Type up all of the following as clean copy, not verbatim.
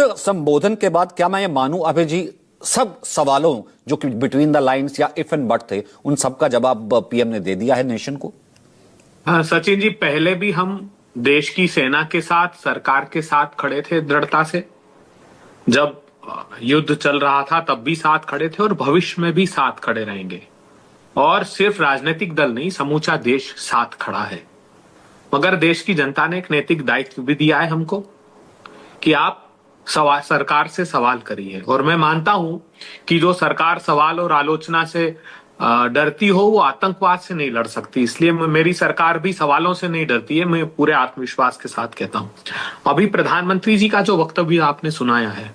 संबोधन के बाद क्या मैं ये मानूं अभय जी, सब सवालों जो कि बिटवीन द लाइंस या इफ एंड बट थे, उन सब का जवाब पीएम ने दे दिया है नेशन को? हाँ सचिन जी, पहले भी हम देश की सेना के साथ, सरकार के साथ खड़े थे दृढ़ता से। जब युद्ध चल रहा था तब भी साथ खड़े थे और भविष्य में भी साथ खड़े रहेंगे। और सिर्फ राजनीतिक दल नहीं, समूचा देश साथ खड़ा है। मगर देश की जनता ने एक नैतिक दायित्व भी दिया है हमको कि आप सरकार से सवाल करिए। और मैं मानता हूं कि जो सरकार सवाल और आलोचना से डरती हो वो आतंकवाद से नहीं लड़ सकती, इसलिए मेरी सरकार भी सवालों से नहीं डरती है। मैं पूरे आत्मविश्वास के साथ कहता हूं। अभी प्रधानमंत्री जी का जो वक्तव्य आपने सुनाया है,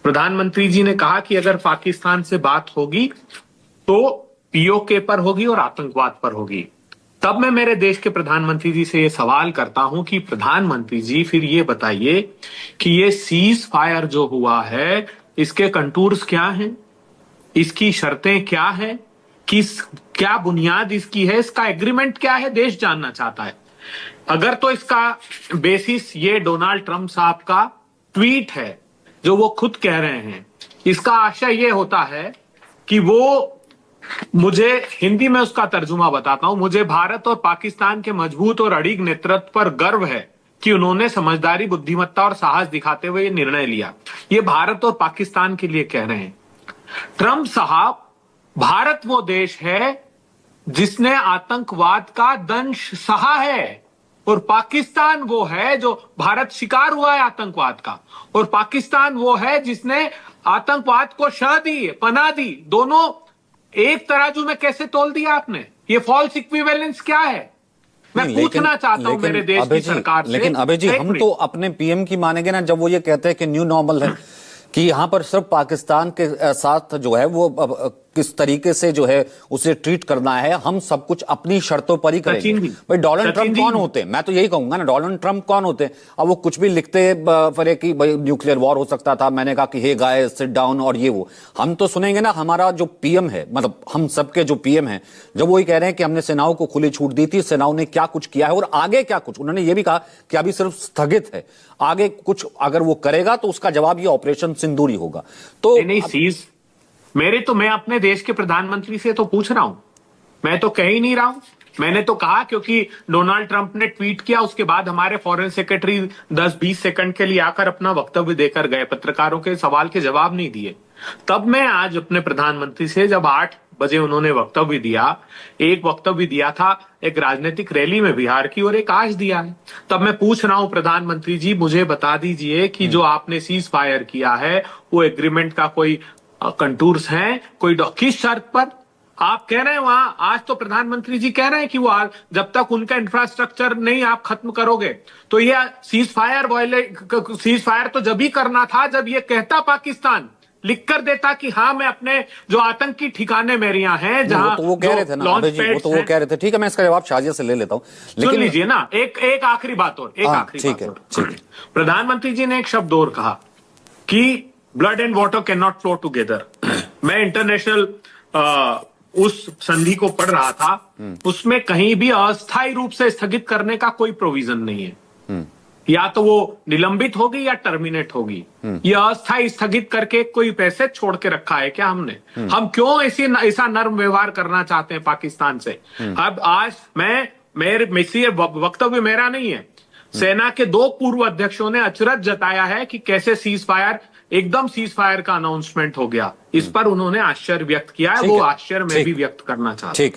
प्रधानमंत्री जी ने कहा कि अगर पाकिस्तान से बात होगी तो पीओके पर होगी और आतंकवाद पर होगी। तब मैं मेरे देश के प्रधानमंत्री जी से ये सवाल करता हूं कि प्रधानमंत्री जी फिर ये बताइए कि ये सीज फायर जो हुआ है इसके कंटूर्स क्या हैं, इसकी शर्तें क्या है, क्या बुनियाद इसकी है, इसका एग्रीमेंट क्या है, देश जानना चाहता है। अगर तो इसका बेसिस ये डोनाल्ड ट्रंप साहब का ट्वीट है जो वो खुद कह रहे हैं, इसका आशय ये होता है कि वो, मुझे हिंदी में उसका तर्जुमा बताता हूं, मुझे भारत और पाकिस्तान के मजबूत और अड़िग नेतृत्व पर गर्व है कि उन्होंने समझदारी, बुद्धिमत्ता और साहस दिखाते हुए ये निर्णय लिया। ये भारत और पाकिस्तान के लिए कह रहे हैं। ट्रंप साहब, भारत वो देश है जिसने आतंकवाद का दंश सहा है और पाकिस्तान वो है जो, भारत शिकार हुआ है आतंकवाद का और पाकिस्तान वो है जिसने आतंकवाद को शह दी, पनाह दी। दोनों एक तराजू में कैसे तोल दिया आपने? ये फॉल्स इक्विवेलेंस क्या है? मैं पूछना चाहता हूं मेरे देश की सरकार से। लेकिन अभय जी, हम तो अपने पीएम की मानेंगे ना जब वो ये कहते हैं कि न्यू नॉर्मल है, कि यहां पर सिर्फ पाकिस्तान के साथ जो है वो किस तरीके से जो है उसे ट्रीट करना है, हम सब कुछ अपनी शर्तों पर ही करेंगे। भाई डोनाल्ड ट्रंप कौन होते हैं? मैं तो यही कहूंगा ना, डोनाल्ड ट्रंप कौन होते हैं? अब वो कुछ भी लिखते फिर कि भाई न्यूक्लियर वॉर हो सकता था, मैंने कहा कि हे गाइस सिट डाउन और ये वो। हम तो सुनेंगे ना हमारा जो पीएम है, मतलब हम सबके जो पीएम है, जब वो ये कह रहे हैं कि हमने सेनाओं को खुली छूट दी थी, सेनाओं ने क्या कुछ किया है और आगे क्या कुछ। उन्होंने ये भी कहा कि अभी सिर्फ स्थगित है, आगे कुछ अगर वो करेगा तो उसका जवाब ये ऑपरेशन सिंदूर ही होगा। तो मैं अपने देश के प्रधानमंत्री से तो पूछ रहा हूं, मैं तो कह ही नहीं रहा हूं। मैंने तो कहा क्योंकि डोनाल्ड ट्रंप ने ट्वीट किया, उसके बाद हमारे फॉरेन सेक्रेटरी 10-20 सेकंड के लिए आकर अपना वक्तव्य देकर गए, पत्रकारों के सवाल के जवाब नहीं दिए। तब मैं आज अपने प्रधानमंत्री से, जब 8 बजे उन्होंने वक्तव्य दिया, एक वक्तव्य दिया था एक राजनीतिक रैली में बिहार की और एक आज दिया है, तब मैं पूछ रहा हूं प्रधानमंत्री जी, मुझे बता दीजिए कि जो आपने सीज फायर किया है वो एग्रीमेंट का कोई कंटूर्स हैं, कोई किस शर्त पर? आप कह रहे हैं वहां, आज तो प्रधानमंत्री जी कह रहे हैं कि वो जब तक उनका इंफ्रास्ट्रक्चर नहीं आप खत्म करोगे तो ये सीज फायर तो जब ही करना था जब ये कहता पाकिस्तान, लिख कर देता कि हाँ मैं अपने जो आतंकी ठिकाने मेरे यहाँ हैं, जहां वो कह रहे थे ना अभय जी, वो कह रहे थे। ठीक है, मैं इसका जवाब शाजिया से ले लेता हूँ, लेकिन सुन लीजिए ना, एक आखिरी बात और, प्रधानमंत्री जी ने एक शब्द और कहा कि blood and water can not flow together. मैं इंटरनेशनल उस संधि को पढ़ रहा था, उसमें कहीं भी अस्थायी रूप से स्थगित करने का कोई प्रोविजन नहीं है। या तो वो निलंबित होगी या टर्मिनेट होगी। ये अस्थायी स्थगित करके कोई पैसे छोड़ के रखा है क्या हमने? हम क्यों ऐसा नर्म व्यवहार करना चाहते हैं पाकिस्तान से? अब आज मेरे वक्तव्य मेरा नहीं है, सेना के 2 पूर्व अध्यक्षों ने अचरज जताया है कि कैसे सीज फायर का अनाउंसमेंट हो गया। इस पर उन्होंने आश्चर्य व्यक्त किया है, वो आश्चर्य मैं भी व्यक्त करना चाहता हूं।